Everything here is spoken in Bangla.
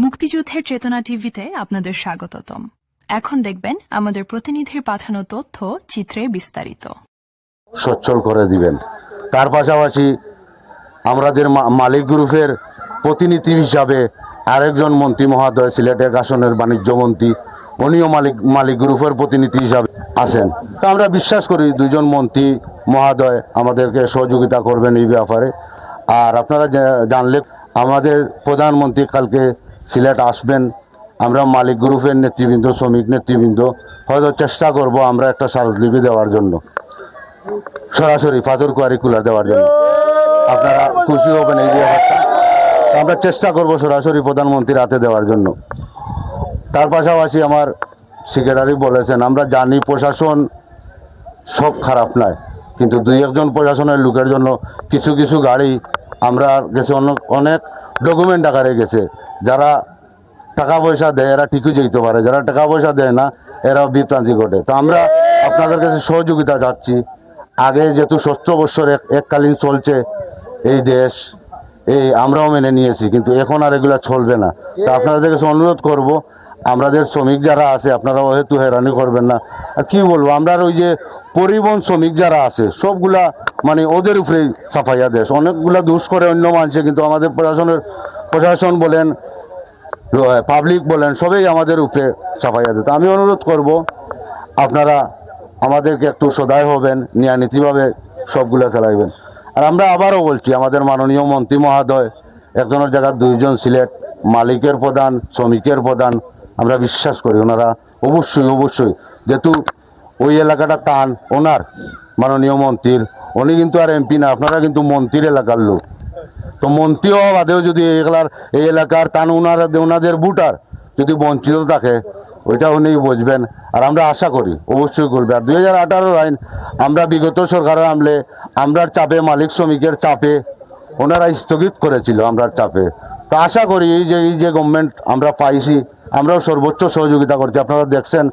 মুক্তিযুদ্ধের চেতনা টিভিতে আপনাদের স্বাগতম। এখন দেখবেন আমাদের প্রতিনিধির পাঠানো তথ্য চিত্রে বিস্তারিত। সচ্ছল করে দিবেন। তার পাশাপাশি আমাদের মালিক গ্রুপের প্রতিনিধি হিসাবে আরেকজন মন্ত্রী মহোদয়, সিলেট এক আসনের বাণিজ্য মন্ত্রী, উনিও মালিক গ্রুপের প্রতিনিধি হিসাবে আছেন। তো আমরা বিশ্বাস করি দুইজন মন্ত্রী মহোদয় আমাদেরকে সহযোগিতা করবেন এই ব্যাপারে। আর আপনারা জানলে আমাদের প্রধানমন্ত্রী কালকে সিলেট আসবেন। আমরা মালিক গ্রুপের নেতৃবৃন্দ, শ্রমিক নেতৃবৃন্দ হয়তো চেষ্টা করব আমরা একটা স্মারকলিপি দেওয়ার জন্য, সরাসরি পাথর কোয়ারি খুলে দেওয়ার জন্য। আপনারা খুশি হবেন এই ব্যাপারটা। আমরা চেষ্টা করব সরাসরি প্রধানমন্ত্রীর হাতে দেওয়ার জন্য। তার পাশাপাশি আমার সেক্রেটারি বলেছেন, আমরা জানি প্রশাসন সব খারাপ নয়, কিন্তু দুই একজন প্রশাসনের লোকের জন্য কিছু কিছু গাড়ি আমরা গেছে অনেক ডকুমেন্ট আকারে গেছে। যারা টাকা পয়সা দেয় এরা ঠিকই যেতে পারে, যারা টাকা পয়সা দেয় না এরা বিভ্রান্তি ঘটে। তো আমরা আপনাদের কাছে সহযোগিতা চাচ্ছি। আগে যেহেতু 70 বছর এককালীন চলছে এই দেশ, এই আমরাও মেনে নিয়েছি, কিন্তু এখন আর এগুলা চলবে না। তো আপনাদের কাছে অনুরোধ করব, আমাদের শ্রমিক যারা আছে আপনারা হয়তো হেরানি করবেন না। আর কি বলবো, আমরা ওই যে পরিবহন শ্রমিক যারা আছে সবগুলা মানে ওদের উপরেই সাফাইয়া দেশ, অনেকগুলা দোষ করে অন্য মানুষে, কিন্তু আমাদের প্রশাসন বলেন, পাবলিক বলেন, সবাই আমাদের উপরে সাফাইয়া দেয়। আমি অনুরোধ করব আপনারা আমাদেরকে একটু সদয় হবেন, নীতিভাবে সবগুলো চালাইবেন। আর আমরা আবারও বলছি, আমাদের মাননীয় মন্ত্রী মহোদয় একজনের জায়গায় দুইজন সিলেট, মালিকের প্রধান, শ্রমিকের প্রধান, আমরা বিশ্বাস করি ওনারা অবশ্যই যেহেতু ওই এলাকাটা টান ওনার মাননীয় মন্ত্রীর, উনি কিন্তু আর এমপি না, আপনারা কিন্তু মন্ত্রীর এলাকার লোক। তো মন্ত্রী হওয়া বাদেও যদি এই এলাকার টান ওনাদের ভোটার যদি বঞ্চিত থাকে, ওইটা উনি বুঝবেন। আর আমরা আশা করি অবশ্যই করবে। আর 2018 আইন আমরা বিগত সরকারের আমলে আমরার চাপে, মালিক শ্রমিকের চাপে ওনারা স্থগিত করেছিল, আমরার চাপে। তো আশা করি এই যে গভর্নমেন্ট আমরা পাইছি, আমরাও সর্বোচ্চ সহযোগিতা করছি। আপনারা দেখছেন